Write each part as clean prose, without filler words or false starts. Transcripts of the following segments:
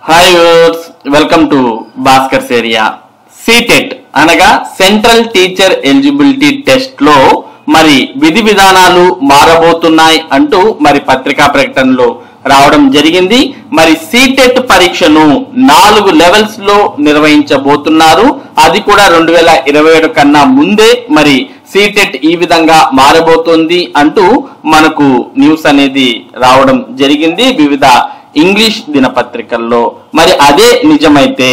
Hi viewers, welcome to Bhaskar's area. CTET అనగా central teacher eligibility test లో మరి విధి విధానాలు మారబోతున్నాయి అంటూ మరి పత్రికా ప్రకటనలో రావడం జరిగింది. మరి సీటెట్ పరీక్షను 4 లెవెల్స్ లో నిర్వహించబోతున్నారు. అది కూడా 2027 కన్నా ముందే మరి సీటెట్ ఈ విధంగా మారబోతోంది అంటూ మనకు న్యూస్ అనేది రావడం జరిగింది వివిధ ఇంగ్లీష్ దినపత్రికల్లో. మరి అదే నిజమైతే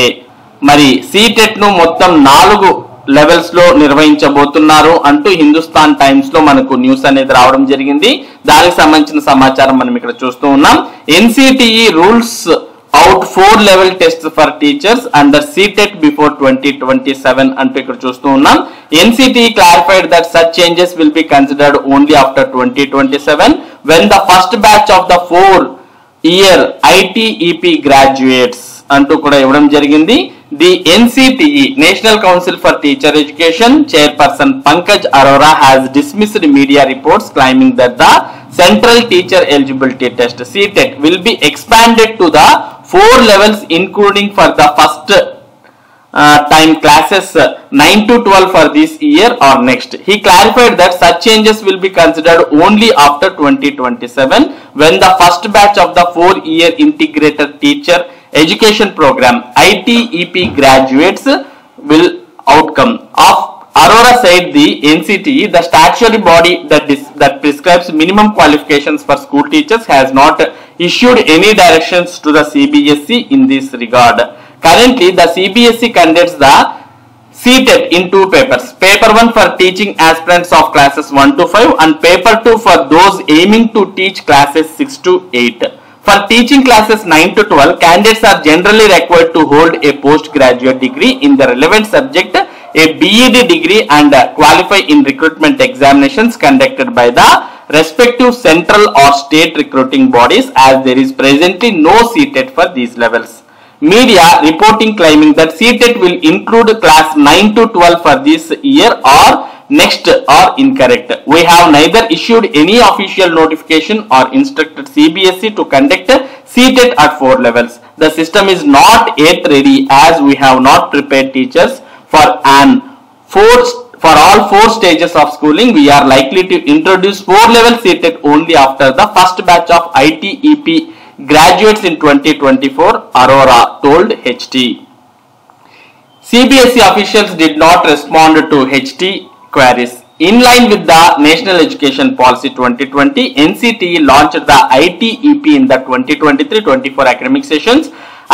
మరి సీటెట్ ను మొత్తం 4 లెవెల్స్ లో నిర్వహించబోతున్నారు అంటూ హిందుస్థాన్ టైమ్స్ లో మనకు న్యూస్ అనేది రావడం జరిగింది. దానికి సంబంధించిన సమాచారం మనం ఇక్కడ చూస్తూ ఉన్నాం. NCTE rules out 4 level test for teachers under CTET before 2027 అంటూ ఇక్కడ చూస్తూ ఉన్నాం. NCTE clarified that such changes will be considered only after 2027 when the first batch of the 4-year ITEP graduates అంటూ కూడా ఇవ్వడం జరిగింది. The NCTE national council for teacher education chairperson Pankaj Arora has dismissed media reports claiming that the central teacher eligibility test CTET will be expanded to the 4 levels including for the first time classes 9 to 12 for this year or next. He clarified that such changes will be considered only after 2027 when the first batch of the 4-year integrated teacher education program ITEP graduates will outcome. Arora said the NCTE, the statutory body that prescribes minimum qualifications for school teachers, has not issued any directions to the CBSE in this regard. Currently, the CBSE conducts the CTET in 2 papers. Paper 1 for teaching aspirants of classes 1 to 5 and paper 2 for those aiming to teach classes 6 to 8. For teaching classes 9 to 12, candidates are generally required to hold a postgraduate degree in the relevant subject, a BEd degree and qualify in recruitment examinations conducted by the respective central or state recruiting bodies, as there is presently no CTET for these levels. Media reporting claiming that CTET will include class 9 to 12 for this year or next are incorrect. We have neither issued any official notification or instructed CBSE to conduct CTET at 4 levels. The system is not yet ready as we have not prepared teachers for all 4 stages of schooling. We are likely to introduce 4 level CTET only after the first batch of ITEP graduates in 2024, Arora told HT. CBSE officials did not respond to HT queries. In line with the National Education Policy 2020, NCTE launched the ITEP in the 2023-24 academic sessions.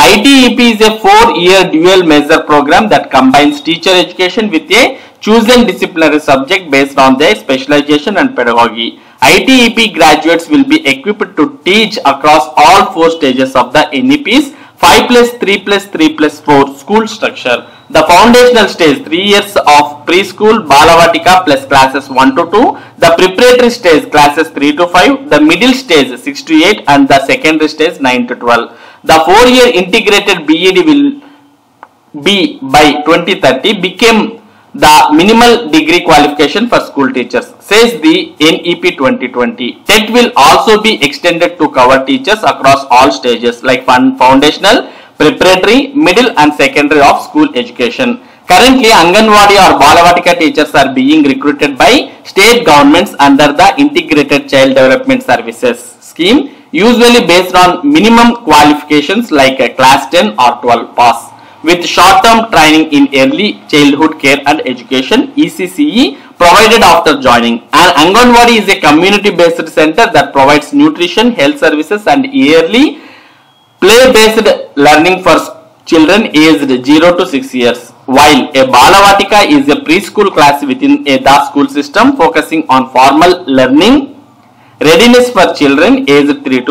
ITEP is a 4-year dual measure program that combines teacher education with a chosen disciplinary subject based on their specialization and pedagogy. ITEP graduates will be equipped to teach across all 4 stages of the NEP's 5+3+3+4 school structure. The foundational stage 3 years of preschool Balavatika plus classes 1 to 2, the preparatory stage classes 3 to 5, the middle stage 6 to 8 and the secondary stage 9 to 12. The 4-year integrated BEd will be by 2030 became the minimal degree qualification for school teachers, says the NEP 2020. TET will also be extended to cover teachers across all stages like foundational, preparatory, middle and secondary of school education. Currently, Anganwadi or Balavatika teachers are being recruited by state governments under the Integrated Child Development Services scheme, usually based on minimum qualifications like a class 10 or 12 pass, with short-term training in early childhood care and education ECCE provided after joining. An Anganwadi is a community-based center that provides nutrition, health services and yearly play-based learning for children aged 0 to 6 years, while a Balavatika is a preschool class within a the school system focusing on formal learning readiness for children aged 3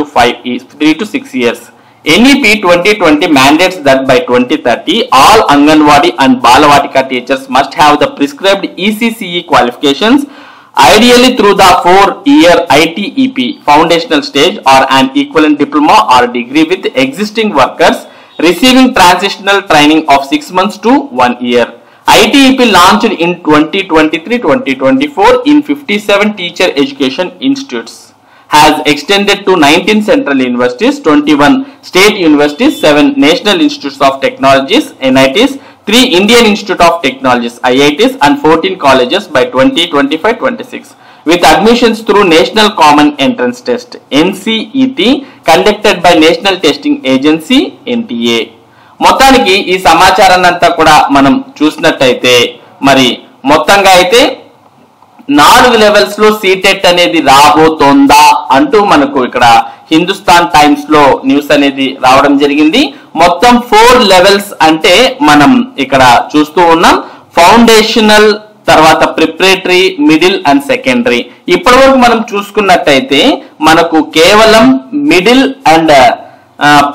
to 6 years. NEP 2020 mandates that by 2030, all Anganwadi and Balavatika teachers must have the prescribed ECCE qualifications, ideally through the 4-year ITEP foundational stage or an equivalent diploma or degree with existing workers receiving transitional training of 6 months to 1 year. ITEP launched in 2023-2024 in 57 teacher education institutes. has extended to 19 central universities, 21 state universities, 7 national institutes of technologies, NITs, 3 Indian Institute of Technologies, IITs, and 14 colleges by 2025-26. with admissions through National Common Entrance Test NCET conducted by National Testing Agency NTA. మొత్తానికి ఈ సమాచారాన్ని అంతా కూడా మనం చూసినట్టయితే మరి మొత్తంగా అయితే 4 లెవెల్స్ లో సీటెట్ అనేది రాబోతోందా అంటూ మనకు ఇక్కడ హిందుస్థాన్ టైమ్స్ లో న్యూస్ అనేది రావడం జరిగింది. మొత్తం 4 లెవెల్స్ అంటే మనం ఇక్కడ చూస్తూ ఉన్నాం. ఫౌండేషనల్, తర్వాత ప్రిపరేటరీ, మిడిల్ అండ్ సెకండరీ. ఇప్పటివరకు మనం చూసుకున్నట్టయితే మనకు కేవలం మిడిల్ అండ్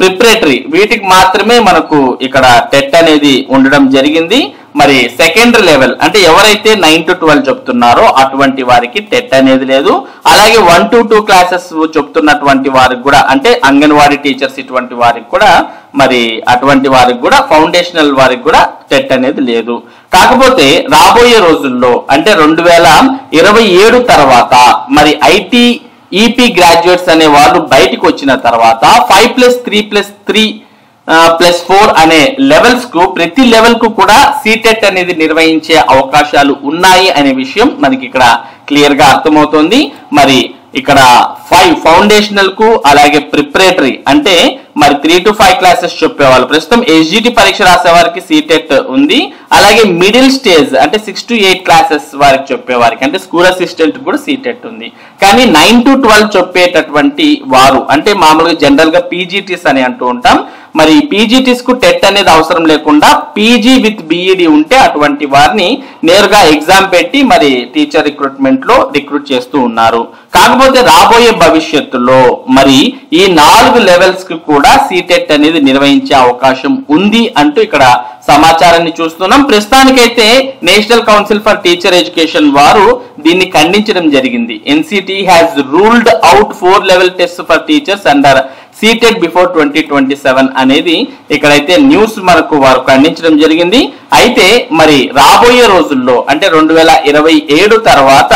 ప్రిపరేటరీ వీటికి మాత్రమే మనకు ఇక్కడ టెట్ అనేది ఉండడం జరిగింది. మరి సెకండరీ లెవెల్ అంటే ఎవరైతే 9 to 12 చెప్తున్నారో అటువంటి వారికి టెట్ అనేది లేదు. అలాగే 1 to 2 క్లాసెస్ చెప్తున్నటువంటి వారికి కూడా అంటే అంగన్వాడీ టీచర్స్ ఇటువంటి వారికి కూడా మరి అటువంటి వారికి కూడా ఫౌండేషనల్ వారికి కూడా టెట్ అనేది లేదు. కాకపోతే రాబోయే రోజుల్లో అంటే 2027 తర్వాత మరి ఐటీ ఈపీ గ్రాడ్యుయేట్స్ అనే వాళ్ళు బయటకు వచ్చిన తర్వాత 5+3+3+4 అనే లెవెల్స్ కు ప్రతి లెవెల్ కు కూడా సీటెట్ అనేది నిర్వహించే అవకాశాలు ఉన్నాయి అనే విషయం మనకి ఇక్కడ క్లియర్ గా అర్థమవుతోంది. మరి ఇక్కడ 5 ఫౌండేషనల్ కు అలాగే ప్రిపరేటరీ అంటే మరి 3 to 5 క్లాసెస్ చెప్పేవాళ్ళు ప్రస్తుతం ఎస్జిటి పరీక్ష రాసే వారికి సీటెట్ ఉంది. అలాగే మిడిల్ స్టేజ్ అంటే 6 to 8 క్లాసెస్ వారికి చెప్పేవారికి అంటే స్కూల్ అసిస్టెంట్ కూడా సీటెట్ ఉంది. కానీ 9 to 12 చెప్పేటటువంటి వారు అంటే మామూలుగా జనరల్ గా పీజీటీస్ అని అంటూ ఉంటాం. మరి పీజీటీస్ కు టెట్ అనేది అవసరం లేకుండా పీజీ విత్ బిఈడి ఉంటే అటువంటి వారిని నేరుగా ఎగ్జామ్ పెట్టి మరి టీచర్ రిక్రూట్మెంట్ లో రిక్రూట్ చేస్తూ ఉన్నారు. కాకపోతే రాబోయే భవిష్యత్తులో మరి ఈ 4 లెవెల్స్ కి కూడా సీటెట్ అనేది నిర్వహించే అవకాశం ఉంది అంటూ ఇక్కడ సమాచారాన్ని చూస్తున్నాం. ప్రస్తుతానికైతే national council for teacher education వారు దీన్ని ఖండించడం జరిగింది. NCT has ruled out 4 level test for teachers under CTET before 2027 అనేది ఇక్కడైతే న్యూస్ మనకు వారు ఖండించడం జరిగింది. అయితే మరి రాబోయే రోజుల్లో అంటే 2027 తర్వాత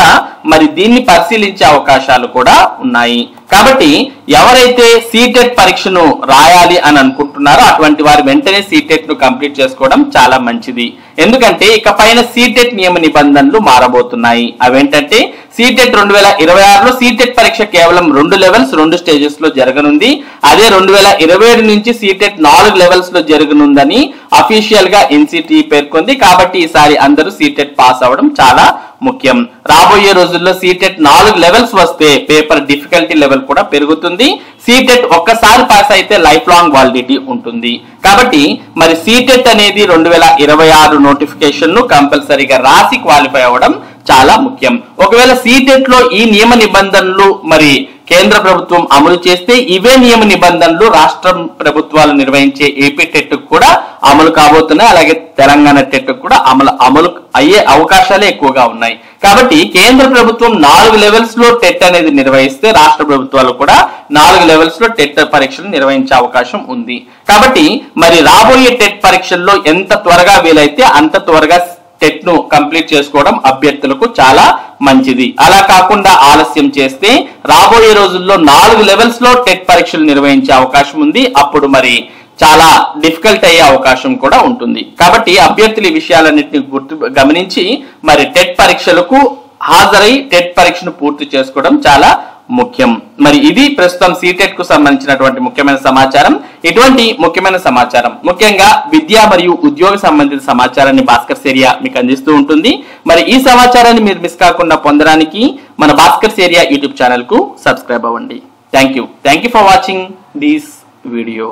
మరి దీన్ని పరిశీలించే అవకాశాలు కూడా ఉన్నాయి. కాబట్టి ఎవరైతే సీటెట్ పరీక్షను రాయాలి అని అనుకుంటున్నారో అటువంటి వారు వెంటనే సీటెట్ ను కంప్లీట్ చేసుకోవడం చాలా మంచిది. ఎందుకంటే ఇకపైన సీటెట్ నియమ నిబంధనలు మారబోతున్నాయి. అవేంటంటే సీటెట్ 2026లో సీటెట్ పరీక్ష కేవలం 2 లెవెల్స్ 2 స్టేజెస్ లో జరగనుంది. అదే 2027 నుంచి సీటెట్ 4 లెవెల్స్ లో జరగనుందని అఫీషియల్ గా ఎన్సిటి పేర్కొంది. కాబట్టి ఈసారి అందరూ సీటెట్ పాస్ అవ్వడం చాలా ముఖ్యం. రాబోయే రోజుల్లో సీటెట్ 4 లెవెల్స్ వస్తే పేపర్ డిఫికల్టీ లెవెల్ కూడా పెరుగుతుంది. సీటెట్ ఒక్కసారి పాస్ అయితే లైఫ్ లాంగ్ వాలిడిటీ ఉంటుంది. కాబట్టి మరి సీటెట్ అనేది 2026 నోటిఫికేషన్ ను కంపల్సరీగా రాసి క్వాలిఫై అవ్వడం చాలా ముఖ్యం. ఒకవేళ సీటెట్ లో ఈ నియమ నిబంధనలు మరి కేంద్ర ప్రభుత్వం అమలు చేస్తే ఇవే నియమ నిబంధనలు రాష్ట్ర ప్రభుత్వాలు నిర్వహించే ఏపీ టెట్ కూడా అమలు కాబోతున్నాయి. అలాగే తెలంగాణ టెట్ కూడా అమలు అయ్యే అవకాశాలే ఎక్కువగా ఉన్నాయి. కాబట్టి కేంద్ర ప్రభుత్వం 4 లెవెల్స్ లో టెట్ అనేది నిర్వహిస్తే రాష్ట్ర ప్రభుత్వాలు కూడా 4 లెవెల్స్ లో టెట్ పరీక్షలు నిర్వహించే అవకాశం ఉంది. కాబట్టి మరి రాబోయే టెట్ పరీక్షల్లో ఎంత త్వరగా వీలైతే అంత త్వరగా టెట్ ను కంప్లీట్ చేసుకోవడం అభ్యర్థులకు చాలా మంచిది. అలా కాకుండా ఆలస్యం చేస్తే రాబోయే రోజుల్లో 4 లెవెల్స్ లో టెట్ పరీక్షలు నిర్వహించే అవకాశం ఉంది. అప్పుడు మరి చాలా డిఫికల్ట్ అయ్యే అవకాశం కూడా ఉంటుంది. కాబట్టి అభ్యర్థులు ఈ విషయాలన్నింటినీ గమనించి మరి టెట్ పరీక్షలకు హాజరై టెట్ పరీక్షను పూర్తి చేసుకోవడం చాలా ముఖ్యం. మరి ఇది ప్రస్తుతం సీటెట్ కు సంబంధించినటువంటి ముఖ్యమైన సమాచారం. ఇటువంటి ముఖ్యమైన సమాచారం ముఖ్యంగా విద్య మరియు ఉద్యోగ సంబంధిత సమాచారాన్ని భాస్కర్స్ ఏరియా మీకు అందిస్తూ ఉంటుంది. మరి ఈ సమాచారాన్ని మీరు మిస్ కాకుండా పొందడానికి మన భాస్కర్స్ ఏరియా యూట్యూబ్ ఛానల్ కు సబ్స్క్రైబ్ అవ్వండి. Thank you for watching this video.